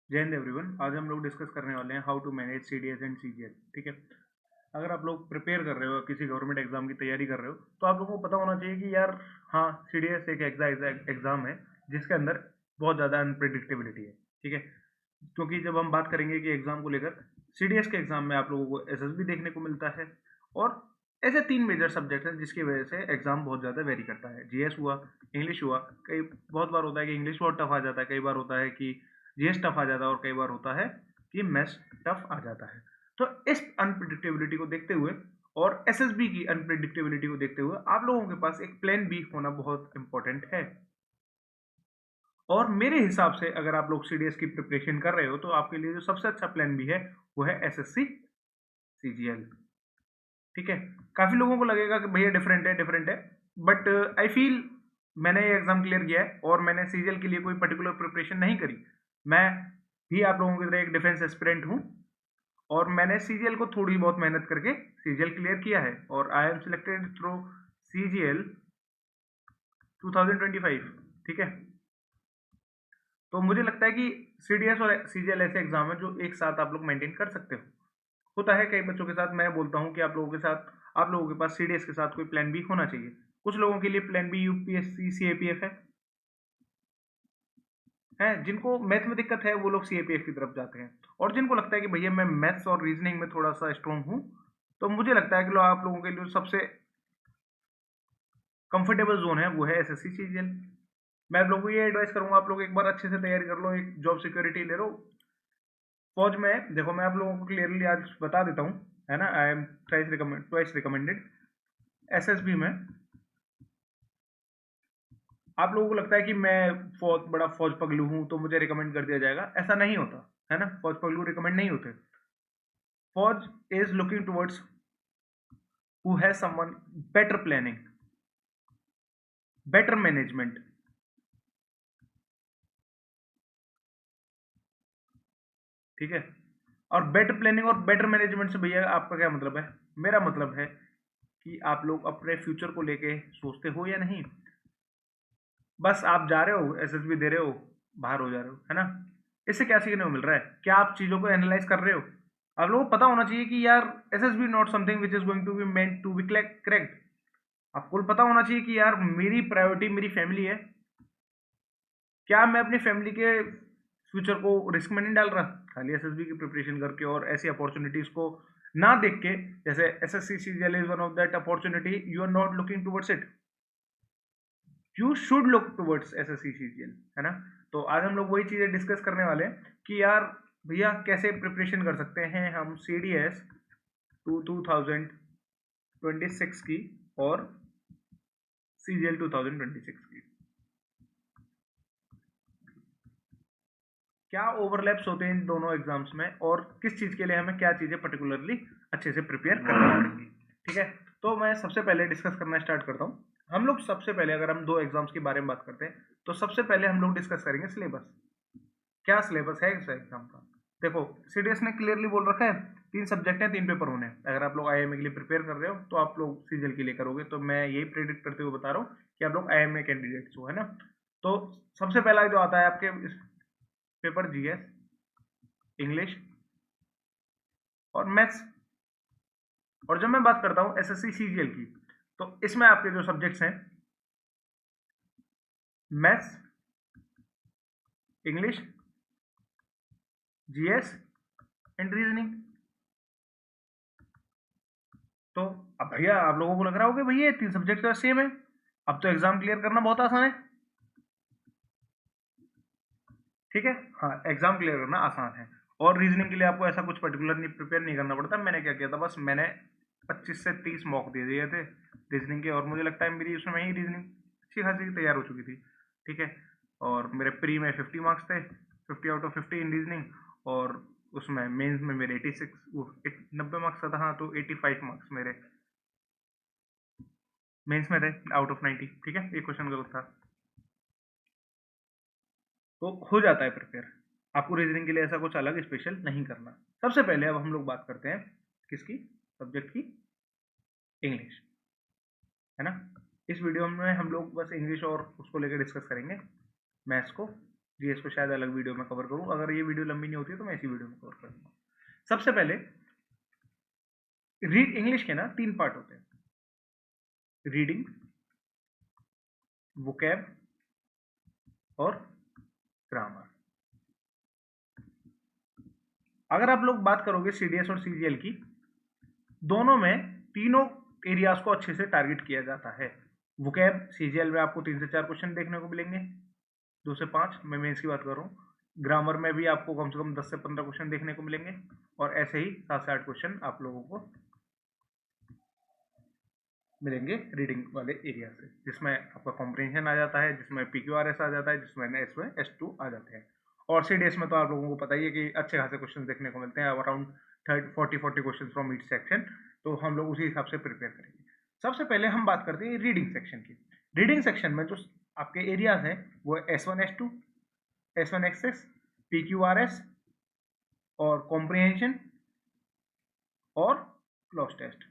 जय हिंद एवरीवन। आज हम लोग डिस्कस करने वाले हैं how to manage CDS and CGL. ठीक है। अगर आप लोग प्रिपेयर कर रहे हो, किसी गवर्नमेंट एग्जाम की तैयारी कर रहे हो, तो आप लोगों को पता होना चाहिए कि यार हाँ, सीडीएस एक एग्जाम है जिसके अंदर बहुत ज़्यादा अनप्रिडिक्टेबिलिटी है। ठीक है। क्योंकि जब हम बात करेंगे कि एग्जाम को लेकर, सीडीएस के एग्जाम में आप लोगों को एसएसबी देखने को मिलता है, और ऐसे तीन मेजर सब्जेक्ट हैं जिसकी वजह से एग्जाम बहुत ज़्यादा वेरी करता है। जीएस हुआ, इंग्लिश हुआ, कई बहुत बार होता है कि इंग्लिश बहुत टफ आ जाता है, कई बार होता है कि जीएस टफ आ जाता है, और कई बार होता है कि मैथ्स टफ आ जाता है। तो इस अनप्रिडिक्टेबिलिटी को देखते हुए और एसएसबी की अनप्रिडिक्टेबिलिटी को देखते हुए आप लोगों के पास एक प्लान बी होना बहुत इंपॉर्टेंट है। और मेरे हिसाब से अगर आप लोग सीडीएस की प्रिपरेशन कर रहे हो तो आपके लिए जो सबसे अच्छा प्लान भी है वो है एसएससी सीजीएल। ठीक है। काफी लोगों को लगेगा कि भैया डिफरेंट है, बट आई फील मैंने ये एग्जाम क्लियर किया है और मैंने सीजीएल के लिए कोई पर्टिकुलर प्रिपरेशन नहीं करी। मैं भी आप लोगों की तरह एक डिफेंस एस्पिरेंट हूँ, और मैंने सीजीएल को थोड़ी बहुत मेहनत करके सीजीएल क्लियर किया है, और I am selected through CGL 2025। ठीक है। तो मुझे लगता है कि सीडीएस और सीजीएल ऐसे एग्जाम है जो एक साथ आप लोग मेंटेन कर सकते हो। होता है कई बच्चों के साथ, मैं बोलता हूँ कि आप लोगों के पास सीडीएस के साथ कोई प्लान बी होना चाहिए। कुछ लोगों के लिए प्लान बी यूपीएससी सीएपीएफ है जिनको मैथ में दिक्कत है वो लोग सीएपीएफ की तरफ जाते हैं, और जिनको लगता है कि भैया मैं मैथ्स और रीजनिंग में थोड़ा सा स्ट्रॉन्ग हूँ, तो मुझे लगता है कि आप लोगों के लिए सबसे कंफर्टेबल जोन है वो है एसएससी सीजीएल। मैं आप लोगों को ये एडवाइस करूंगा, आप लोग एक बार अच्छे से तैयारी कर लो, एक जॉब सिक्योरिटी ले लो। फौज में देखो, मैं आप लोगों को क्लियरली आज बता देता हूँ, है ना, I am twice recommended. SSB में आप लोगों को लगता है कि मैं बहुत बड़ा फौज पगलू हूं तो मुझे रिकमेंड कर दिया जाएगा, ऐसा नहीं होता है ना। फौज पगलू रिकमेंड नहीं होते। फौज is looking towards who has someone better planning, better management. ठीक है। और बेटर प्लानिंग और बेटर मैनेजमेंट से भैया आपका क्या मतलब है? मेरा मतलब है कि आप लोग अपने फ्यूचर को लेके सोचते हो या नहीं। बस आप जा रहे हो, एसएसबी दे रहे हो, बाहर हो जा रहे हो, है ना। इससे क्या सीखने को मिल रहा है? क्या आप चीजों को एनालाइज कर रहे हो? आप लोगों को पता होना चाहिए कि यार SSB not something which is going to be meant to be correct. आपको पता होना चाहिए कि यार मेरी प्रायोरिटी मेरी फैमिली है। क्या मैं अपनी फैमिली के फ्यूचर को रिस्क में नहीं डाल रहा खाली एसएसबी की प्रिपरेशन करके और ऐसी अपॉर्चुनिटीज को ना देख के? जैसे SSC CGL is one of that opportunity, you are not looking towards it, you should look towards SSC CGL, है ना। तो आज हम लोग वही चीजें डिस्कस करने वाले हैं कि यार भैया कैसे प्रिपरेशन कर सकते हैं हम सीडीएस 2026 की और सीजीएल 2026 की। क्या ओवरलैप्स होते हैं इन दोनों एग्जाम्स में, और किस चीज के लिए हमें क्या चीजें पर्टिकुलरली अच्छे से प्रिपेयर करनी पड़ेंगी। ठीक है। तो मैं सबसे पहले डिस्कस करना स्टार्ट करता हूँ। हम लोग सबसे पहले, अगर हम दो एग्जाम्स के बारे में बात करते हैं, तो सबसे पहले हम लोग डिस्कस करेंगे सिलेबस। क्या सिलेबस है इस एग्जाम का? देखो, सीडीएस ने क्लियरली बोल रखा है तीन सब्जेक्ट हैं, तीन पेपर होने हैं। अगर आप लोग आईएमए के लिए प्रिपेयर कर रहे हो तो आप लोग सीजीएल के लिए करोगे, तो मैं यही प्रेडिक्ट करते हुए बता रहा हूँ कि आप लोग आईएमए कैंडिडेट्स हो, है ना। तो सबसे पहला जो आता है आपके पेपर, जीएस, इंग्लिश और मैथ्स। और जब मैं बात करता हूँ एसएससी सीजीएल की, तो इसमें आपके जो सब्जेक्ट्स हैं, maths, English, GS and reasoning. तो अब भैया आप लोगों को लग रहा होगा भैया ये तीन सब्जेक्ट तो सेम है, अब तो एग्जाम क्लियर करना बहुत आसान है। ठीक है। हाँ, एग्जाम क्लियर करना आसान है, और रीजनिंग के लिए आपको ऐसा कुछ पर्टिकुलर नहीं प्रिपेयर नहीं करना पड़ता। मैंने क्या किया था, बस मैंने 25 से 30 मॉक दे दिए थे रीजनिंग के, और मुझे लगता है मेरी उसमें ही रीजनिंग अच्छी खासी तैयार हो चुकी थी। ठीक है। और मेरे प्री में 50 मार्क्स थे, 50 आउट ऑफ 50 इन रीजनिंग, और उसमें मेंस में मेरे 86 90 मार्क्स था, हाँ, तो 85 मार्क्स मेरे मेंस में थे आउट ऑफ 90। ठीक है, एक क्वेश्चन गलत था, तो हो जाता है प्रिपेयर। आपको रीजनिंग के लिए ऐसा कुछ अलग स्पेशल नहीं करना। सबसे पहले अब हम लोग बात करते हैं किसकी, सब्जेक्ट की, इंग्लिश, है ना। इस वीडियो में हम लोग बस इंग्लिश और उसको लेकर डिस्कस करेंगे, मैथ्स को जीएस को शायद अलग वीडियो में कवर करूँ, अगर ये वीडियो लंबी नहीं होती है तो मैं इसी वीडियो में कवर कर दूंगा। सबसे पहले रीड इंग्लिश के ना 3 पार्ट होते हैं, रीडिंग, वोकैब और ग्रामर। अगर आप लोग बात करोगे सीडीएस और सीजीएल की, दोनों में तीनों एरियाज को अच्छे से टारगेट किया जाता है। वोकैब सीजीएल में आपको 3 से 4 क्वेश्चन देखने को मिलेंगे, 2 से 5, मैं मेंस की बात कर रहा हूँ। ग्रामर में भी आपको कम से कम 10 से 15 क्वेश्चन देखने को मिलेंगे, और ऐसे ही 7 से 8 क्वेश्चन आप लोगों को मिलेंगे रीडिंग वाले एरिया से, जिसमें आपका कॉम्प्रिहेंशन आ जाता है, जिसमें पीक्यूआरएस आ जाता है, जिसमें एस2 आ जाते हैं। और सीडीएस में तो आप लोगों को पता ही है कि अच्छे खासे क्वेश्चन देखने को मिलते हैं, around 40 question from each section, तो हम लोग उसी हिसाब से प्रिपेयर करेंगे। सबसे पहले हम बात करते हैं रीडिंग सेक्शन की। रीडिंग सेक्शन में जो आपके एरियाज हैं वो S1 S2 S1 SS, PQRS और कॉम्प्रिहेंशन और क्लॉज टेस्ट,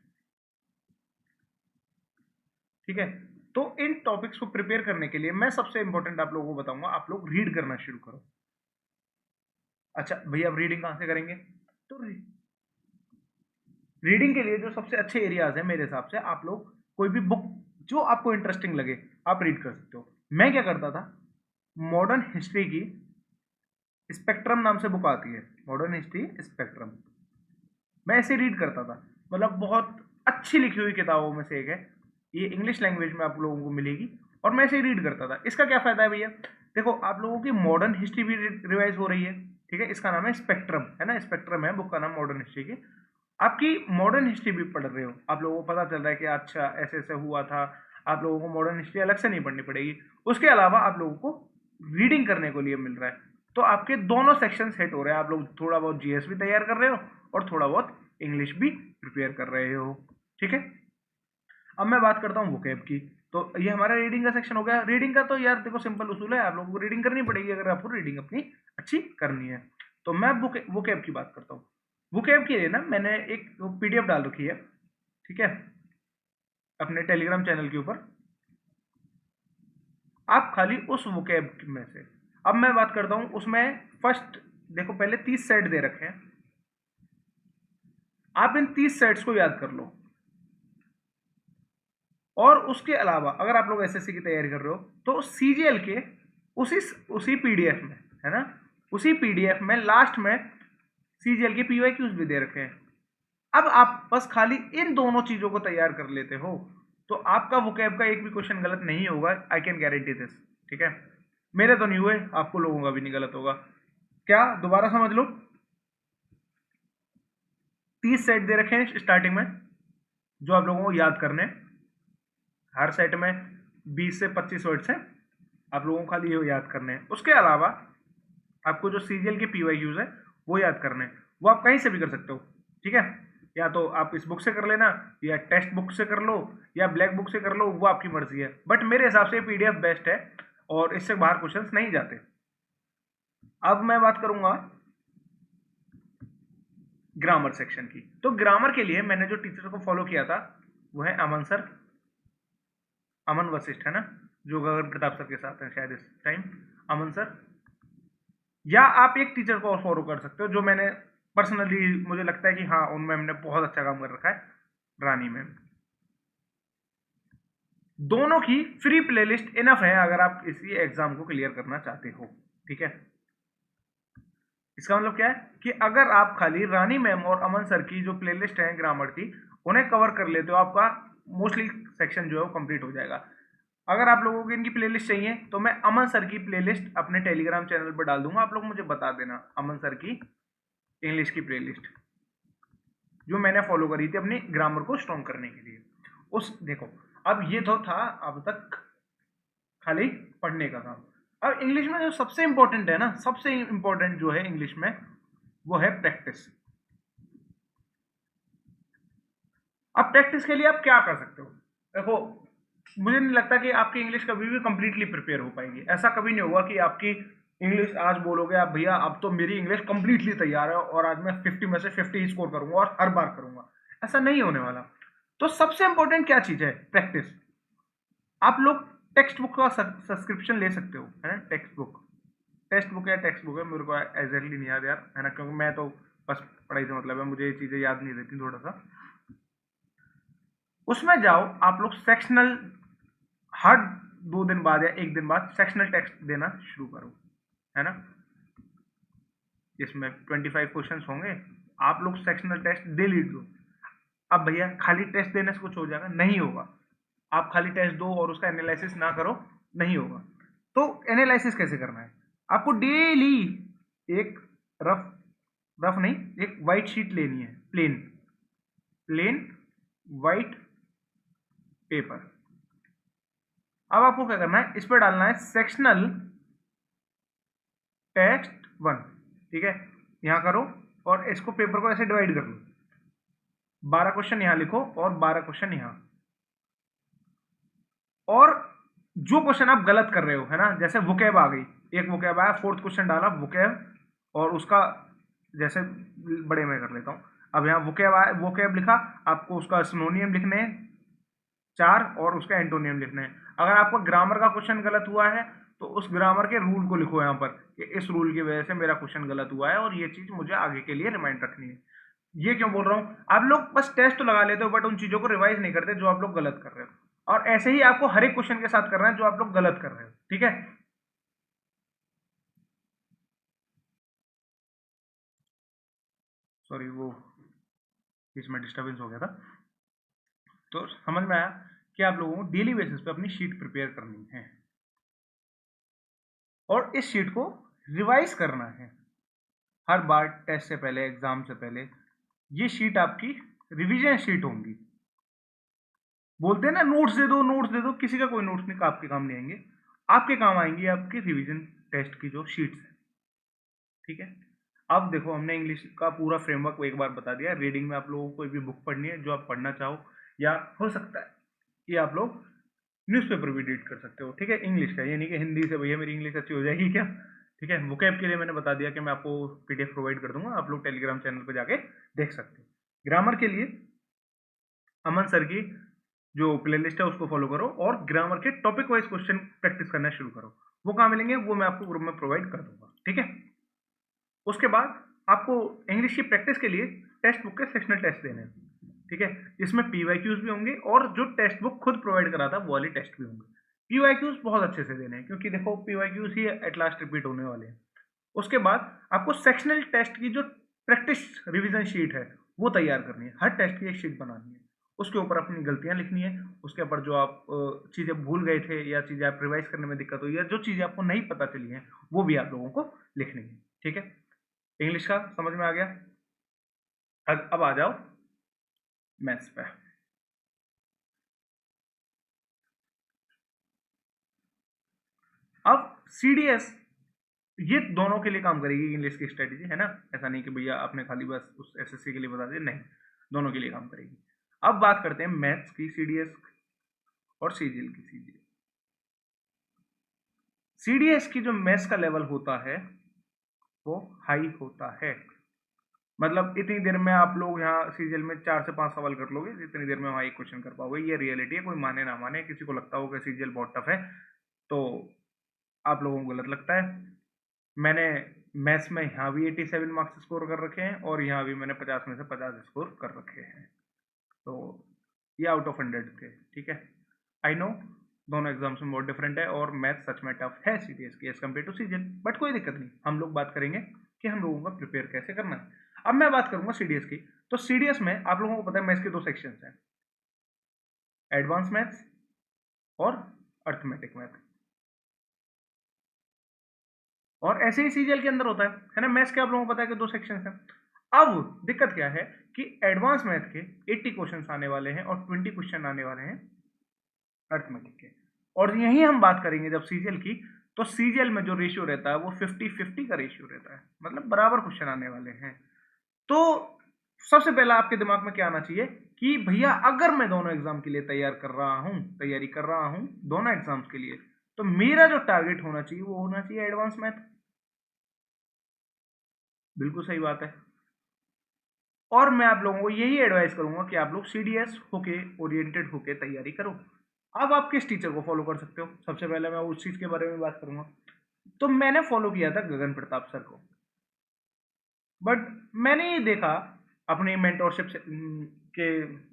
ठीक है। तो इन टॉपिक्स को प्रिपेयर करने के लिए मैं सबसे इंपॉर्टेंट आप लोगों को बताऊंगा, आप लोग रीड करना शुरू करो। अच्छा भैया, अब रीडिंग कहां से करेंगे? तो रीडिंग के लिए जो सबसे अच्छे एरियाज हैं मेरे हिसाब से, आप लोग कोई भी बुक जो आपको इंटरेस्टिंग लगे आप रीड कर सकते हो। मैं क्या करता था, मॉडर्न हिस्ट्री की स्पेक्ट्रम नाम से बुक आती है, मॉडर्न हिस्ट्री स्पेक्ट्रम, मैं ऐसे रीड करता था। मतलब बहुत अच्छी लिखी हुई किताबों में से एक है, ये इंग्लिश लैंग्वेज में आप लोगों को मिलेगी, और मैं ऐसे ही रीड करता था। इसका क्या फायदा है भैया, देखो आप लोगों की मॉडर्न हिस्ट्री भी रिवाइज हो रही है, ठीक है। इसका नाम है स्पेक्ट्रम, है ना, स्पेक्ट्रम है बुक का नाम मॉडर्न हिस्ट्री की। आपकी मॉडर्न हिस्ट्री भी पढ़ रहे हो, आप लोगों को पता चल रहा है कि अच्छा ऐसे ऐसे हुआ था, आप लोगों को मॉडर्न हिस्ट्री अलग से नहीं पढ़नी पड़ेगी। उसके अलावा आप लोगों को रीडिंग करने को लिए मिल रहा है, तो आपके दोनों सेक्शन सेट हो रहे हैं। आप लोग थोड़ा बहुत जीएस भी तैयार कर रहे हो और थोड़ा बहुत इंग्लिश भी प्रिपेयर कर रहे हो, ठीक है। अब मैं बात करता हूँ वोकैब की। तो ये हमारा रीडिंग का सेक्शन हो गया। रीडिंग का तो यार देखो सिंपल उसूल है, आप लोगों को रीडिंग करनी पड़ेगी अगर आपको रीडिंग अपनी अच्छी करनी है। तो मैं वोकैब की बात करता हूँ। वोकैब के लिए ना मैंने एक पीडीएफ डाल रखी है, ठीक है, अपने टेलीग्राम चैनल के ऊपर। आप खाली उस वोकैब में से, अब मैं बात करता हूँ उसमें फर्स्ट, देखो पहले 30 सेट दे रखे हैं, आप इन 30 सेट्स को याद कर लो। और उसके अलावा अगर आप लोग एसएससी की तैयारी कर रहे हो तो सीजीएल के उसी उसी पीडीएफ में, है ना, उसी पीडीएफ में लास्ट में सीजीएल के पीवाईक्यूज भी दे रखे हैं। अब आप बस खाली इन दोनों चीजों को तैयार कर लेते हो तो आपका वोकैब का एक भी क्वेश्चन गलत नहीं होगा, आई कैन गारंटी दिस, ठीक है। मेरे तो नहीं हुए, आपको लोगों का भी नहीं गलत होगा। क्या, दोबारा समझ लो, 30 सेट दे रखे हैं स्टार्टिंग में जो आप लोगों को याद करने हैं। हर सेट में 20 से 25 वर्ड्स हैं, आप लोगों को खाली ये याद करने हैं। उसके अलावा आपको जो सीजीएल के पीवाईक्यूज है वो याद करने हैं, वो आप कहीं से भी कर सकते हो, ठीक है। या तो आप इस बुक से कर लेना, या टेक्स्ट बुक से कर लो, या ब्लैक बुक से कर लो, वो आपकी मर्जी है। बट मेरे हिसाब से पीडीएफ बेस्ट है और इससे बाहर क्वेश्चंस नहीं जाते। अब मैं बात करूंगा ग्रामर सेक्शन की। तो ग्रामर के लिए मैंने जो टीचर को फॉलो किया था वो है अमन सर, अमन वशिष्ठ, है ना, जो गगन प्रताप सर के साथ हैं शायद इस टाइम, अमन सर। या आप एक टीचर को और फॉलो कर सकते हो जो मैंने पर्सनली मुझे लगता है कि हाँ उन मैम ने बहुत अच्छा काम कर रखा है, रानी मैम। दोनों की फ्री प्लेलिस्ट इनफ है अगर आप इसी एग्जाम को क्लियर करना चाहते हो, ठीक है। इसका मतलब क्या है कि अगर आप खाली रानी मैम और अमन सर की जो प्लेलिस्ट है ग्रामर की उन्हें कवर कर लेते हो, आपका मोस्टली सेक्शन जो है वो कंप्लीट हो जाएगा। अगर आप लोगों को इनकी प्लेलिस्ट चाहिए तो मैं अमन सर की प्लेलिस्ट अपने टेलीग्राम चैनल पर डाल दूंगा, आप लोग मुझे बता देना अमन सर की इंग्लिश की प्लेलिस्ट जो मैंने फॉलो करी थी अपनी ग्रामर को स्ट्रॉन्ग करने के लिए। उस देखो, अब ये तो था अब तक खाली पढ़ने का काम। अब इंग्लिश में जो सबसे इंपॉर्टेंट है ना, सबसे इंपॉर्टेंट जो है इंग्लिश में वो है प्रैक्टिस। अब प्रैक्टिस के लिए आप क्या कर सकते हो, देखो मुझे नहीं लगता कि आपकी इंग्लिश कभी भी कंप्लीटली प्रिपेयर हो पाएगी। ऐसा कभी नहीं होगा कि आपकी इंग्लिश आज बोलोगे आप भैया अब तो मेरी इंग्लिश कंप्लीटली तैयार है और आज मैं 50 में से 50 ही स्कोर करूंगा और हर बार करूंगा, ऐसा नहीं होने वाला। तो सबसे इंपॉर्टेंट क्या चीज है, प्रैक्टिस। आप लोग टेक्स्ट बुक का सब्सक्रिप्शन ले सकते हो, है ना, टेक्स्ट बुक टेक्स्ट बुक है टेक्स्ट बुक है, मेरे को एग्जैक्टली नहीं याद यार, है ना, क्योंकि मैं तो बस पढ़ाई से मतलब है, मुझे ये चीज़ें याद नहीं रहती थोड़ा सा। उसमें जाओ आप लोग सेक्शनल, हर 2 दिन बाद या 1 दिन बाद सेक्शनल टेक्स्ट देना शुरू करो, है ना। इसमें 25 क्वेश्चन होंगे, आप लोग सेक्शनल टेस्ट डेली दो। अब भैया खाली टेस्ट देने से कुछ हो जाएगा? नहीं होगा। आप खाली टेस्ट दो और उसका एनालिसिस ना करो, नहीं होगा। तो एनालिसिस कैसे करना है? आपको डेली एक रफ रफ नहीं, एक वाइट शीट लेनी है, प्लेन प्लेन वाइट पेपर। अब आपको क्या करना है, इस पर डालना है सेक्शनल टेक्स्ट 1, ठीक है। यहां करो और इसको पेपर को ऐसे डिवाइड कर लो, 12 क्वेश्चन यहां लिखो और 12 क्वेश्चन यहां। और जो क्वेश्चन आप गलत कर रहे हो, है ना, जैसे वोकैब आ गई, एक वोकैब आया, 4th क्वेश्चन डाला वोकैब, और उसका जैसे बड़े में कर लेता हूं। अब यहाँ वोकैब आया, वोकैब लिखा, आपको उसका सिनोनियम लिखने हैं 4 और उसका एंटोनियम लिखना है। अगर आपका ग्रामर का क्वेश्चन गलत हुआ है तो उस ग्रामर के रूल को लिखो यहाँ पर कि इस रूल की वजह से मेरा क्वेश्चन गलत हुआ है और ये चीज मुझे आगे के लिए रिमाइंड रखनी है। ये क्यों बोल रहा हूँ, आप लोग बस टेस्ट तो लगा लेते हो बट उन चीजों को रिवाइज नहीं करते जो आप लोग गलत कर रहे हो, और ऐसे ही आपको हर एक क्वेश्चन के साथ करना है जो आप लोग गलत कर रहे हो, ठीक है। सॉरी, वो इसमें डिस्टर्बेंस हो गया था। तो समझ में आया कि आप लोगों को डेली बेसिस पे अपनी शीट प्रिपेयर करनी है और इस शीट को रिवाइज करना है हर बार, टेस्ट से पहले, एग्जाम से पहले। ये शीट आपकी रिवीजन शीट होंगी। बोलते हैं ना नोट्स दे दो, नोट्स दे दो, किसी का कोई नोट्स नहीं, आपके काम नहीं आएंगे। आपके काम आएंगी आपकी रिवीजन टेस्ट की जो शीट्स है, ठीक है। अब देखो, हमने इंग्लिश का पूरा फ्रेमवर्क एक बार बता दिया। रीडिंग में आप लोगों को कोई भी बुक पढ़नी है जो आप पढ़ना चाहो, या हो सकता है कि आप लोग न्यूज़पेपर भी रीड कर सकते हो, ठीक है, इंग्लिश का। ये नहीं कि हिंदी से भैया मेरी इंग्लिश अच्छी हो जाएगी क्या, ठीक है। वोकैब के लिए मैंने बता दिया कि मैं आपको पीडीएफ प्रोवाइड कर दूंगा, आप लोग टेलीग्राम चैनल पर जाके देख सकते हो। ग्रामर के लिए अमन सर की जो प्लेलिस्ट है उसको फॉलो करो और ग्रामर के टॉपिक वाइज क्वेश्चन प्रैक्टिस करना शुरू करो। वो कहाँ मिलेंगे, वो मैं आपको ग्रुप में प्रोवाइड कर दूंगा, ठीक है। उसके बाद आपको इंग्लिश की प्रैक्टिस के लिए टेक्स्ट बुक के सेक्शनल टेस्ट देने हैं, ठीक है। इसमें पीवाईक्यूज भी होंगे और जो टेक्स्ट बुक खुद प्रोवाइड करा था वो वाले टेस्ट भी होंगे। पीवाईक्यूज बहुत अच्छे से देने हैं क्योंकि देखो PYQs he at last repeat होने वाले हैं। उसके बाद आपको सेक्शनल टेस्ट की जो प्रैक्टिस रिवीजन शीट है वो तैयार करनी है, हर टेस्ट की एक शीट बनानी है, उसके ऊपर अपनी गलतियां लिखनी है, उसके ऊपर जो आप चीज़ें भूल गए थे या चीज़ें आप रिवाइज करने में दिक्कत हुई या जो चीज़ें आपको नहीं पता चली हैं वो भी आप लोगों को लिखनी है, ठीक है। इंग्लिश का समझ में आ गया। अब आ जाओ मैथ्स पे। अब सीडीएस ये दोनों के लिए काम करेगी, इंग्लिश की स्ट्रेटेजी, है ना। ऐसा नहीं कि भैया आपने खाली बस उस एसएससी के लिए बता दिया, नहीं, दोनों के लिए काम करेगी। अब बात करते हैं मैथ्स की सीडीएस और सीजीएल की सीजीएल। सीडीएस की जो मैथ्स का लेवल होता है वो हाई होता है, मतलब इतनी देर में आप लोग यहाँ सीजीएल में 4 से 5 सवाल कर लोगे, इतनी देर में वहाँ एक क्वेश्चन कर पाओगे। ये रियलिटी है, कोई माने ना माने, किसी को लगता होगा सीजीएल बहुत टफ है तो आप लोगों को गलत लगता है। मैंने मैथ्स में यहाँ भी 87 मार्क्स स्कोर कर रखे हैं और यहाँ भी मैंने 50 में से 50 स्कोर कर रखे हैं, तो ये आउट ऑफ 100 थे, ठीक है। आई नो दोनों एग्जाम्स में बहुत डिफरेंट है और मैथ सच में टफ है सीडीएस की age compare to CGL, but कोई दिक्कत नहीं, हम लोग बात करेंगे कि हम लोगों का प्रिपेयर कैसे करना है। अब मैं बात करूंगा सीडीएस की। तो सीडीएस में आप लोगों को पता है मैथ्स के 2 सेक्शंस हैं, एडवांस मैथ्स और अर्थमेटिक मैथ, और ऐसे ही सीजीएल के अंदर होता है ना। मैथ्स के आप लोगों को पता है कि 2 सेक्शंस हैं। अब दिक्कत क्या है कि एडवांस मैथ के 80 क्वेश्चन आने वाले हैं और 20 क्वेश्चन आने वाले हैं अर्थमेटिक के। और यही हम बात करेंगे जब सीजीएल की, तो सीजीएल में जो रेशियो रहता है वो 50-50 का रेशियो रहता है, मतलब बराबर क्वेश्चन आने वाले हैं। तो सबसे पहला आपके दिमाग में क्या आना चाहिए कि भैया अगर मैं दोनों एग्जाम के लिए तैयारी कर रहा हूं दोनों एग्जाम्स के लिए, तो मेरा जो टारगेट होना चाहिए वो होना चाहिए एडवांस मैथ। बिल्कुल सही बात है। और मैं आप लोगों को यही एडवाइस करूंगा कि आप लोग सीडीएस होके ओरिएंटेड होके तैयारी करो। अब आप किस टीचर को फॉलो कर सकते हो, सबसे पहले मैं उस चीज के बारे में बात करूंगा। तो मैंने फॉलो किया था गगन प्रताप सर को, बट मैंने ये देखा अपनी मेंटोरशिप के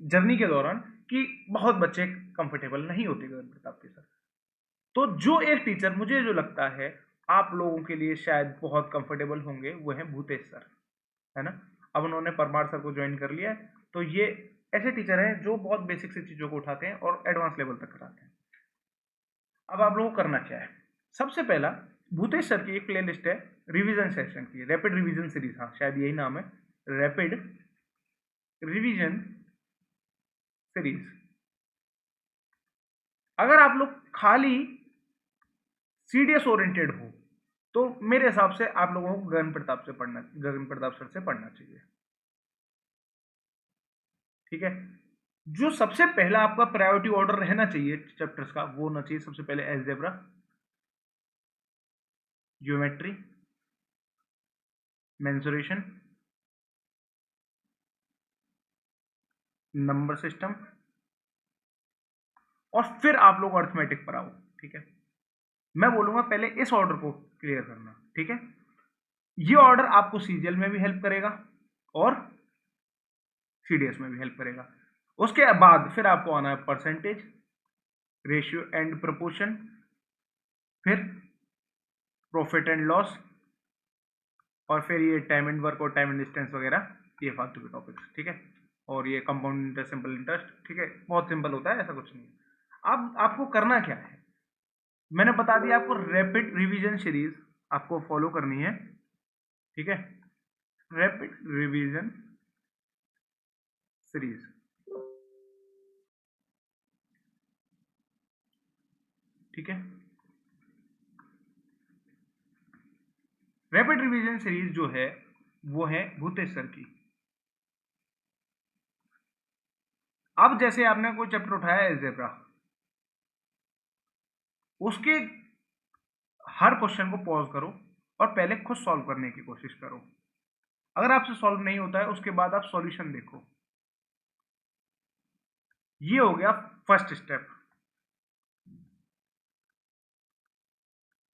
जर्नी के दौरान कि बहुत बच्चे कंफर्टेबल नहीं होते गगन प्रताप के साथ। तो जो एक टीचर मुझे जो लगता है आप लोगों के लिए शायद बहुत कंफर्टेबल होंगे वो है भूतेश सर, है ना। अब उन्होंने परमार सर को ज्वाइन कर लिया है, तो ये ऐसे टीचर हैं जो बहुत बेसिक से चीज़ों को उठाते हैं और एडवांस लेवल तक कराते हैं। अब आप लोगों को करना क्या है, सबसे पहला भूतेश सर की एक प्ले लिस्ट है रिविजन सेशन की, रैपिड रिविजन सीरीज, हाँ शायद यही नाम है, रैपिड रिविजन सीरीज। अगर आप लोग खाली सीडीएस ओरिएंटेड हो तो मेरे हिसाब से आप लोगों को गगन प्रताप सर से पढ़ना चाहिए, ठीक है। जो सबसे पहला आपका प्रायोरिटी ऑर्डर रहना चाहिए चैप्टर्स का वो होना चाहिए सबसे पहले algebra, geometry, mensuration, number system, और फिर आप लोग अर्थमेटिक पर आओ, ठीक है। मैं बोलूंगा पहले इस ऑर्डर को क्लियर करना, ठीक है। ये ऑर्डर आपको सीजीएल में भी हेल्प करेगा और सीडीएस में भी हेल्प करेगा। उसके बाद फिर आपको आना है परसेंटेज, रेशियो एंड प्रोपोर्शन, फिर प्रॉफिट एंड लॉस, और फिर ये टाइम एंड वर्क और टाइम एंड डिस्टेंस वगैरह, ये फालतू के टॉपिक्स, ठीक है। और ये कंपाउंड इंटरेस्ट, सिंपल इंटरेस्ट, ठीक है, बहुत सिंपल होता है, ऐसा कुछ नहीं। अब आपको करना क्या है, मैंने बता दिया आपको रैपिड रिवीजन सीरीज आपको फॉलो करनी है, ठीक है, रैपिड रिवीजन सीरीज, ठीक है। रैपिड रिवीजन सीरीज जो है वो है भूतेश सर की। अब जैसे आपने कोई चैप्टर उठाया अलजेब्रा, उसके हर क्वेश्चन को पॉज करो और पहले खुद सॉल्व करने की कोशिश करो। अगर आपसे सॉल्व नहीं होता है उसके बाद आप सॉल्यूशन देखो। ये हो गया फर्स्ट स्टेप,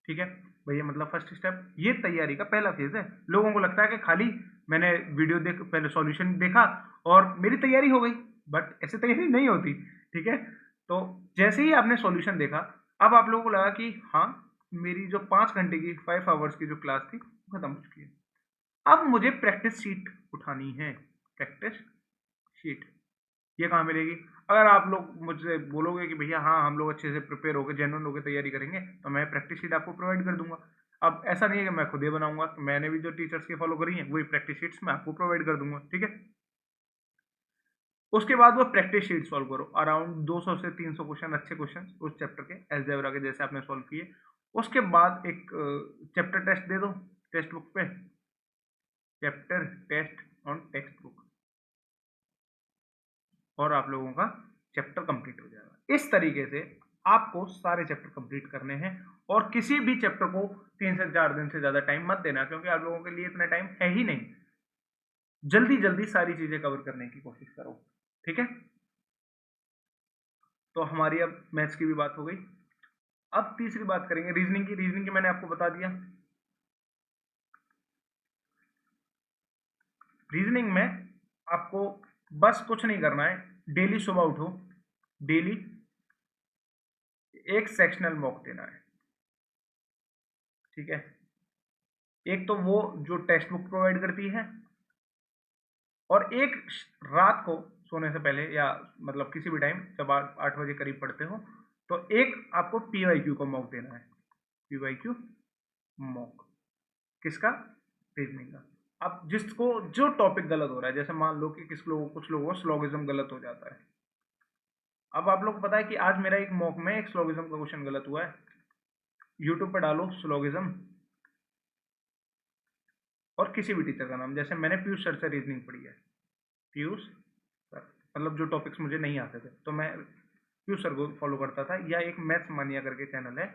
ठीक है भैया, मतलब फर्स्ट स्टेप ये तैयारी का पहला फेज है। लोगों को लगता है कि खाली मैंने वीडियो देख पहले सॉल्यूशन देखा और मेरी तैयारी हो गई, बट ऐसे तैयारी नहीं होती, ठीक है। तो जैसे ही आपने सॉल्यूशन देखा, अब आप लोगों को लगा कि हाँ मेरी जो 5 घंटे की 5 आवर्स की जो क्लास थी वो खत्म हो चुकी है, अब मुझे प्रैक्टिस शीट उठानी है। प्रैक्टिस शीट ये कहाँ मिलेगी? अगर आप लोग मुझसे बोलोगे कि भैया हाँ हम लोग अच्छे से प्रिपेयर होकर जेन्युइन होकर तैयारी करेंगे तो मैं प्रैक्टिस शीट आपको प्रोवाइड कर दूंगा। अब ऐसा नहीं है कि मैं खुद ही बनाऊंगा, तो मैंने भी जो टीचर्स की फॉलो करी है वही प्रैक्टिस शीट्स मैं आपको प्रोवाइड कर दूंगा, ठीक है। उसके बाद वो प्रैक्टिस शीट सॉल्व करो, अराउंड 200 से 300 क्वेश्चन, अच्छे क्वेश्चन उस चैप्टर के अलजेब्रा के जैसे आपने सॉल्व किए। उसके बाद एक चैप्टर टेस्ट दे दो टेक्स्ट बुक पे, chapter test on textbook, और आप लोगों का चैप्टर कंप्लीट हो जाएगा। इस तरीके से आपको सारे चैप्टर कंप्लीट करने हैं, और किसी भी चैप्टर को 3 से 4 दिन से ज़्यादा टाइम मत देना, क्योंकि आप लोगों के लिए इतना टाइम है ही नहीं। जल्दी जल्दी सारी चीज़ें कवर करने की कोशिश करो, ठीक है। तो हमारी अब मैथ्स की भी बात हो गई। अब तीसरी बात करेंगे रीजनिंग की। रीजनिंग की मैंने आपको बता दिया। रीजनिंग में आपको बस कुछ नहीं करना है, डेली सुबह उठो, डेली एक सेक्शनल मॉक देना है, ठीक है। एक तो वो जो टेक्स्ट बुक प्रोवाइड करती है, और एक रात को सोने से पहले या मतलब किसी भी टाइम जब आप 8 बजे करीब पढ़ते हो तो एक आपको पीवाईक्यू का मॉक देना है। पीवाईक्यू मॉक किसका? रीजनिंग का। अब जिसको जो टॉपिक गलत हो रहा है, जैसे मान लो कि कुछ लोगों को स्लोगिज्म गलत हो जाता है। अब आप लोग को पता है कि आज मेरा एक मॉक में एक स्लोगिज्म का क्वेश्चन गलत हुआ है। यूट्यूब पर डालो स्लोगिज्म और किसी भी टीचर का नाम, जैसे मैंने पीयूष सर से रीजनिंग पढ़ी है, पीयूष सर, मतलब जो टॉपिक्स मुझे नहीं आते थे तो मैं पीयूष सर को फॉलो करता था, या एक मैथ्स मानिया करके चैनल है,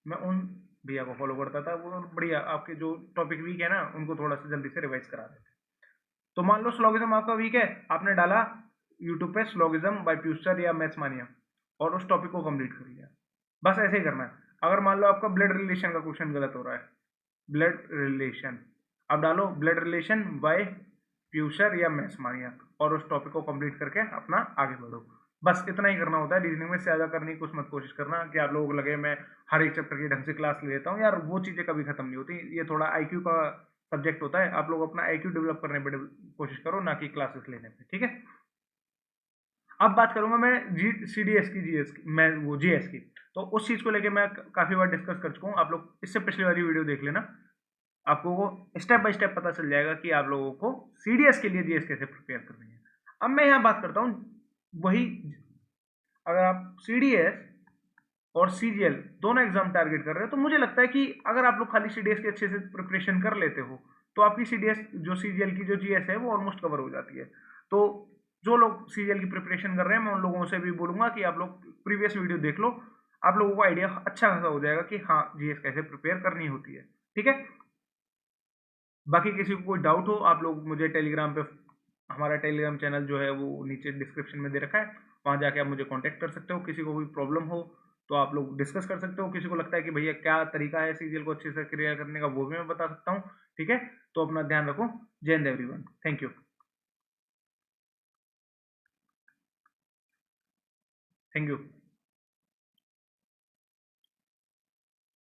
मैं उन भैया को फॉलो करता था। वो बढ़िया आपके जो टॉपिक वीक है ना उनको थोड़ा सा जल्दी से रिवाइज करा देते। तो मान लो स्लोगिज्म आपका वीक है, आपने डाला यूट्यूब पे स्लोगिज्म बाय पीयूष सर या मैथ्स मानिया और उस टॉपिक को कंप्लीट कर लिया। बस ऐसे ही करना है। अगर मान लो आपका ब्लड रिलेशन का क्वेश्चन गलत हो रहा है, ब्लड रिलेशन, अब डालो ब्लड रिलेशन बाय प्यूसर या मैस्मारिया और उस टॉपिक को कंप्लीट करके अपना आगे बढ़ो। बस इतना ही करना होता है रीजनिंग में, से ज़्यादा करने की कुछ मत कोशिश करना कि आप लोगों को लगे मैं हर एक चैप्टर की ढंग से क्लास ले लेता हूँ, यार वो चीज़ें कभी खत्म नहीं होती। ये थोड़ा आईक्यू का सब्जेक्ट होता है, आप लोग अपना आईक्यू डेवलप करने पे कोशिश करो, ना कि क्लासेस लेने पे, ठीक है। अब बात करूंगा मैं जी सी डी एस की, जीएस की, मैं वो जीएस की। तो उस चीज़ को लेके मैं काफ़ी बार डिस्कस कर चुका हूँ, आप लोग इससे पिछली वाली वीडियो देख लेना, आपको वो स्टेप बाय स्टेप पता चल जाएगा कि आप लोगों को सीडीएस के लिए जीएस कैसे प्रिपेयर करनी है। अब मैं यहाँ बात करता हूँ वही, अगर आप सीडीएस और सीजीएल दोनों एग्जाम टारगेट कर रहे हो, तो मुझे लगता है कि अगर आप लोग खाली सीडीएस की अच्छे से प्रिपरेशन कर लेते हो तो आपकी सीडीएस जो सीजीएल की जो जीएस है वो ऑलमोस्ट कवर हो जाती है। तो जो लोग सीजीएल की प्रिपरेशन कर रहे हैं मैं उन लोगों से भी बोलूंगा कि आप लोग प्रीवियस वीडियो देख लो, आप लोगों को आइडिया अच्छा खासा हो जाएगा कि हाँ जीएस कैसे प्रिपेयर करनी होती है, ठीक है। बाकी किसी को कोई डाउट हो आप लोग मुझे टेलीग्राम पे, हमारा टेलीग्राम चैनल जो है वो नीचे डिस्क्रिप्शन में दे रखा है, वहाँ जाके आप मुझे कांटेक्ट कर सकते हो। किसी को कोई प्रॉब्लम हो तो आप लोग डिस्कस कर सकते हो, किसी को लगता है कि भैया क्या तरीका है सीरियल को अच्छे से क्लियर करने का वो भी मैं बता सकता हूँ, ठीक है। तो अपना ध्यान रखो। जय Hind everyone, thank you, thank you.